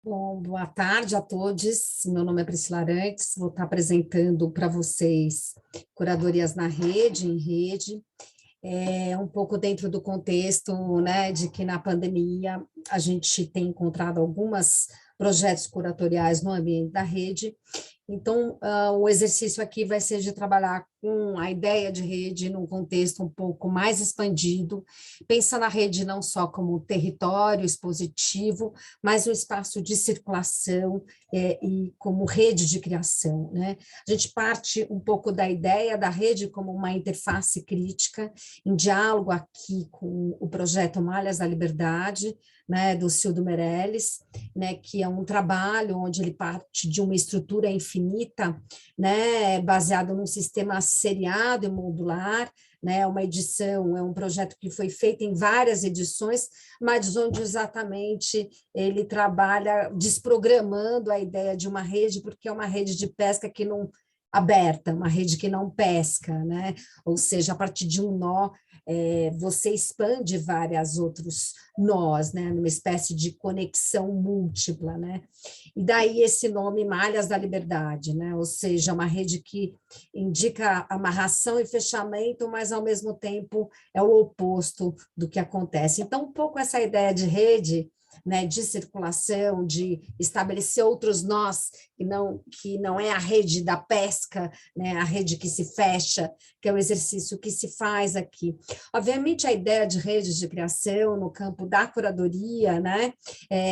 Bom, boa tarde a todos. Meu nome é Priscila Arantes, vou estar apresentando para vocês Curadorias na Rede, em Rede, um pouco dentro do contexto, né, de que na pandemia a gente tem encontrado alguns projetos curatoriais no ambiente da rede. Então, o exercício aqui vai ser de trabalhar com a ideia de rede num contexto um pouco mais expandido, pensando a rede não só como território expositivo, mas um espaço de circulação e como rede de criação, né? A gente parte um pouco da ideia da rede como uma interface crítica, em diálogo aqui com o projeto Malhas da Liberdade, né, do Cildo Meirelles, né, que é um trabalho onde ele parte de uma estrutura infinita, né, baseado num sistema seriado e modular, né, uma edição, é um projeto que foi feito em várias edições, mas onde exatamente ele trabalha desprogramando a ideia de uma rede, porque é uma rede de pesca que não aberta, uma rede que não pesca, né? Ou seja, a partir de um nó, você expande vários outros nós, né? Numa espécie de conexão múltipla, né? E daí esse nome Malhas da Liberdade, né? Ou seja, uma rede que indica amarração e fechamento, mas ao mesmo tempo é o oposto do que acontece. Então, um pouco essa ideia de rede, né, de circulação, de estabelecer outros nós, que não é a rede da pesca, né, a rede que se fecha, que é o exercício que se faz aqui. Obviamente, a ideia de redes de criação no campo da curadoria, né,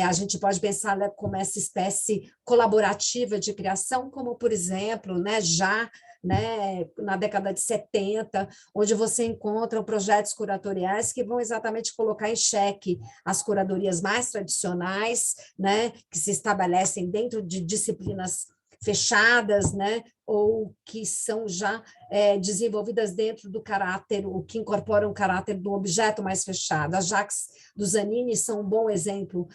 a gente pode pensar como essa espécie colaborativa de criação, como, por exemplo, né, já, né, na década de 70, onde você encontra projetos curatoriais que vão exatamente colocar em xeque as curadorias mais tradicionais, né, que se estabelecem dentro de disciplinas fechadas, né, ou que são já desenvolvidas dentro do caráter, o que incorporam o caráter do objeto mais fechado. As Jacques do Zanini são um bom exemplo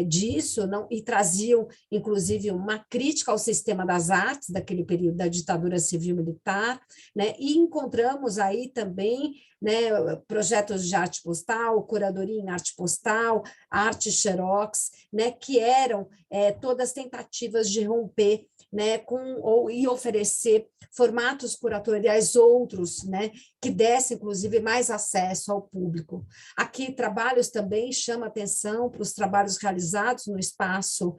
disso, não, e traziam, inclusive, uma crítica ao sistema das artes, daquele período da ditadura civil-militar, né, e encontramos aí também, né, projetos de arte postal, curadoria em arte postal, arte xerox, né, que eram todas tentativas de romper, né, e oferecer formatos curatoriais outros, né, que dessem, inclusive, mais acesso ao público. Aqui, trabalhos também chamam atenção para os trabalhos realizados no espaço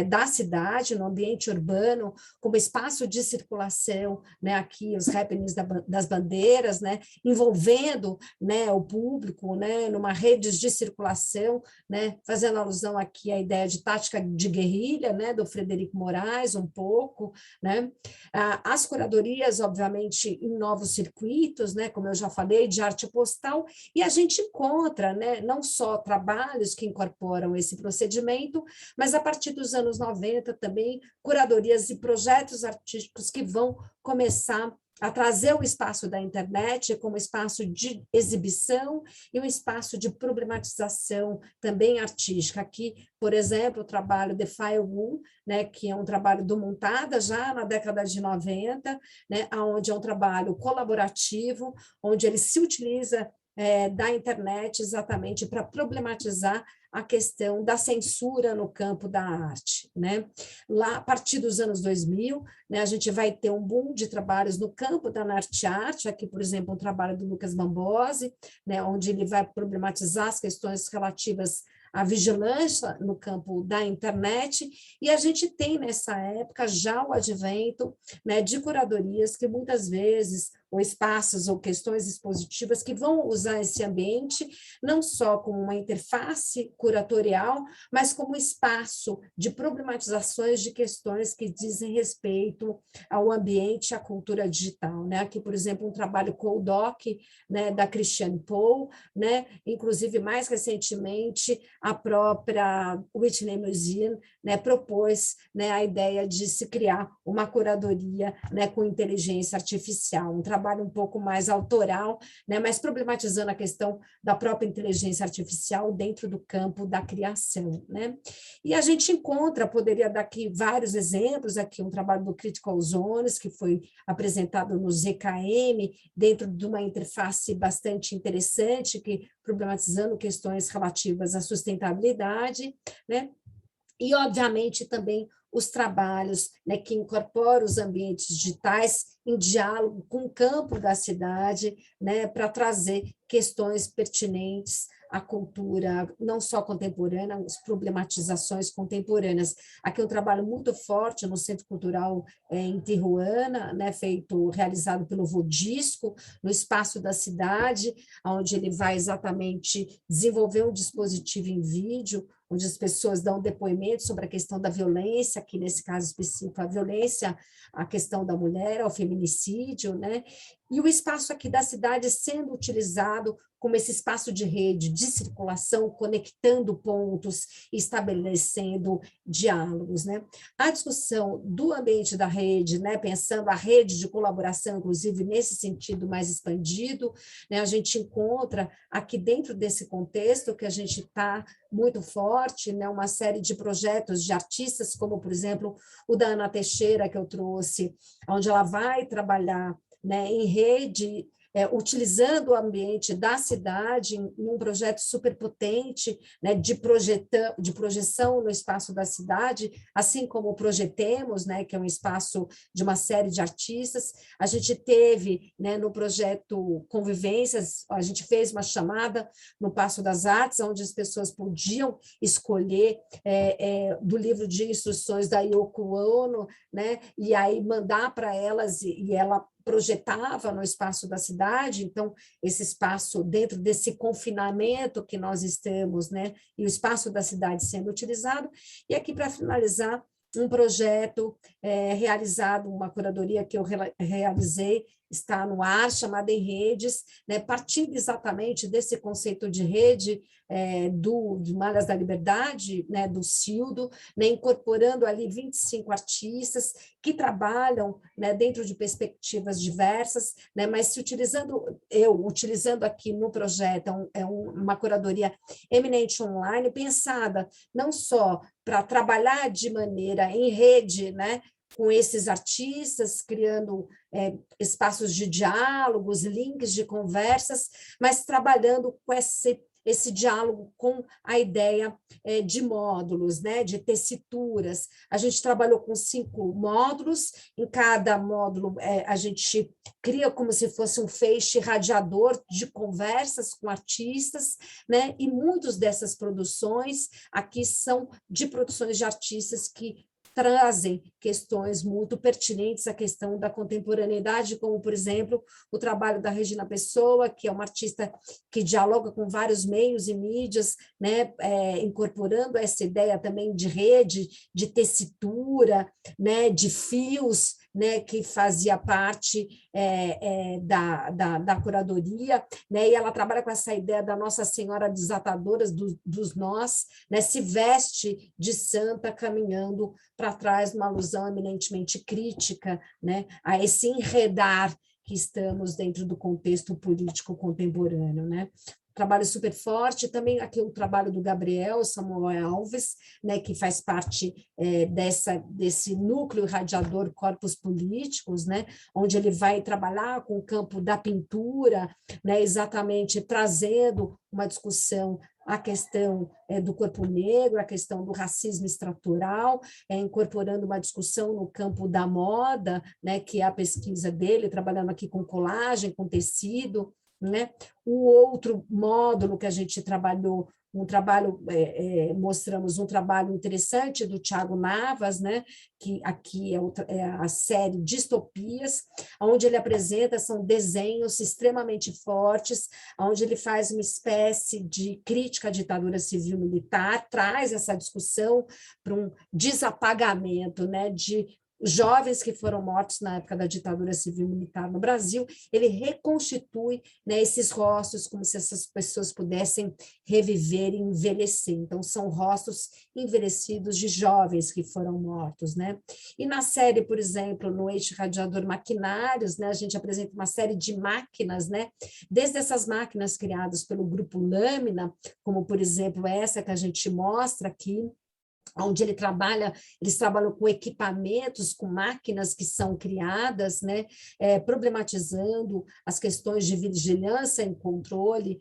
da cidade, no ambiente urbano, como espaço de circulação, né, aqui os happenings das bandeiras, né, envolvendo, né, o público, né, numa rede de circulação, né, fazendo alusão aqui à ideia de tática de guerrilha, né, do Frederico Moraes, um pouco, né, as curadorias, obviamente, em novos circuitos, né, como eu já falei, de arte postal, e a gente encontra, né, não só trabalhos que incorporam esse procedimento, mas a partir dos anos 90 também curadorias e projetos artísticos que vão começar a trazer o espaço da internet como espaço de exibição e um espaço de problematização também artística. Aqui, por exemplo, o trabalho de Fayoum, né, que é um trabalho do Montada já na década de 90, né, onde é um trabalho colaborativo, onde ele se utiliza da internet exatamente para problematizar a questão da censura no campo da arte, né? Lá, a partir dos anos 2000, né, a gente vai ter um boom de trabalhos no campo da arte, aqui, por exemplo, um trabalho do Lucas Bambosi, né, onde ele vai problematizar as questões relativas à vigilância no campo da internet, e a gente tem nessa época já o advento, né, de curadorias que muitas vezes, ou espaços ou questões expositivas que vão usar esse ambiente não só como uma interface curatorial, mas como espaço de problematizações de questões que dizem respeito ao ambiente e à cultura digital, né? Aqui, por exemplo, um trabalho Codoc, né, da Christiane Paul, né? Inclusive, mais recentemente, a própria Whitney Museum, né, propôs, né, a ideia de se criar uma curadoria, né, com inteligência artificial, um trabalho um pouco mais autoral, né, mas problematizando a questão da própria inteligência artificial dentro do campo da criação, né? E a gente encontra, poderia dar aqui vários exemplos, aqui um trabalho do Critical Zones, que foi apresentado no ZKM, dentro de uma interface bastante interessante, que problematizando questões relativas à sustentabilidade, né? E, obviamente, também os trabalhos, né, que incorporam os ambientes digitais em diálogo com o campo da cidade, né, para trazer questões pertinentes à cultura, não só contemporânea, as problematizações contemporâneas. Aqui é um trabalho muito forte no Centro Cultural em Tijuana, né, realizado pelo Vodisco, no espaço da cidade, onde ele vai exatamente desenvolver um dispositivo em vídeo, onde as pessoas dão depoimento sobre a questão da violência, aqui nesse caso específico, a violência, a questão da mulher, o feminicídio, né? E o espaço aqui da cidade sendo utilizado como esse espaço de rede, de circulação, conectando pontos, estabelecendo diálogos, né? A discussão do ambiente da rede, né, pensando a rede de colaboração, inclusive nesse sentido mais expandido, né, a gente encontra aqui dentro desse contexto que a gente está muito forte, né, uma série de projetos de artistas, como, por exemplo, o da Ana Teixeira, que eu trouxe, onde ela vai trabalhar, né, em rede, utilizando o ambiente da cidade em um projeto super potente, né, de projeção no espaço da cidade, assim como o Projetemos, né, que é um espaço de uma série de artistas. A gente teve, né, no projeto Convivências, a gente fez uma chamada no Paço das Artes, onde as pessoas podiam escolher do livro de instruções da Yoko Ono, né, e aí mandar para elas, e ela projetava no espaço da cidade, então, esse espaço dentro desse confinamento que nós estamos, né, e o espaço da cidade sendo utilizado. E aqui, para finalizar, um projeto realizado, uma curadoria que eu realizei, está no ar, chamada Em Redes, né, partindo exatamente desse conceito de rede de Malhas da Liberdade, né, do Cildo, né, incorporando ali 25 artistas que trabalham, né, dentro de perspectivas diversas, né, mas utilizando aqui no projeto, uma curadoria eminente online, pensada não só para trabalhar de maneira em rede, né, com esses artistas, criando espaços de diálogos, links de conversas, mas trabalhando com esse diálogo com a ideia de módulos, né, de tessituras. A gente trabalhou com 5 módulos, em cada módulo a gente cria como se fosse um feixe radiador de conversas com artistas, né, e muitas dessas produções aqui são de produções de artistas que trazem questões muito pertinentes à questão da contemporaneidade, como, por exemplo, o trabalho da Regina Pessoa, que é uma artista que dialoga com vários meios e mídias, né, incorporando essa ideia também de rede, de tessitura, né, de fios, né, que fazia parte da curadoria, né, e ela trabalha com essa ideia da Nossa Senhora Desatadora dos Nós, né, se veste de santa caminhando para trás, uma alusão eminentemente crítica, né, a esse enredar que estamos dentro do contexto político contemporâneo, né? Trabalho super forte, também aqui o trabalho do Gabriel Samuel Alves, né, que faz parte desse núcleo radiador Corpos Políticos, né, onde ele vai trabalhar com o campo da pintura, né, exatamente trazendo uma discussão a questão do corpo negro, a questão do racismo estrutural, incorporando uma discussão no campo da moda, né, que é a pesquisa dele, trabalhando aqui com colagem, com tecido, né? O outro módulo que a gente trabalhou, mostramos um trabalho interessante do Tiago Navas, né? Que aqui é a série Distopias, onde ele apresenta, são desenhos extremamente fortes, onde ele faz uma espécie de crítica à ditadura civil-militar, traz essa discussão para um desapagamento, né, de jovens que foram mortos na época da ditadura civil-militar no Brasil. Ele reconstitui, né, esses rostos como se essas pessoas pudessem reviver e envelhecer. Então, são rostos envelhecidos de jovens que foram mortos, né? E na série, por exemplo, no eixo radiador Maquinários, né, a gente apresenta uma série de máquinas, né? Desde essas máquinas criadas pelo grupo Lâmina, como, por exemplo, essa que a gente mostra aqui, onde eles trabalham com equipamentos, com máquinas que são criadas, né, problematizando as questões de vigilância e controle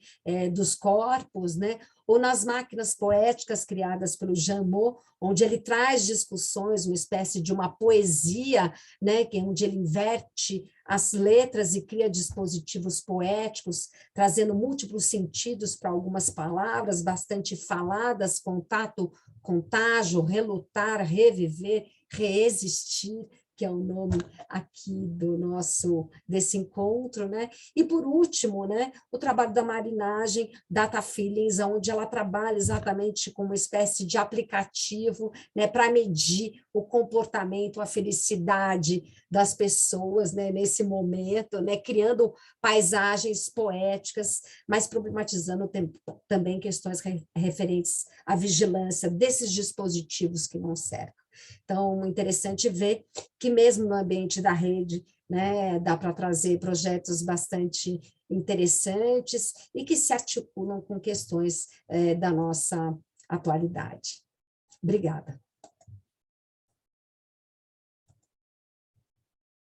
dos corpos, né, ou nas máquinas poéticas criadas pelo Jean Moore, onde ele traz discussões, uma espécie de uma poesia, né, onde ele inverte as letras e cria dispositivos poéticos, trazendo múltiplos sentidos para algumas palavras bastante faladas: contato, contágio, relutar, reviver, reexistir, que é o nome aqui desse encontro, né? E por último, né, o trabalho da Marinagem, Data Feelings, onde ela trabalha exatamente com uma espécie de aplicativo, né, para medir o comportamento, a felicidade das pessoas, né, nesse momento, né, criando paisagens poéticas, mas problematizando também questões referentes à vigilância desses dispositivos que não cercam. Então, interessante ver que mesmo no ambiente da rede, né, dá para trazer projetos bastante interessantes e que se articulam com questões da nossa atualidade. Obrigada.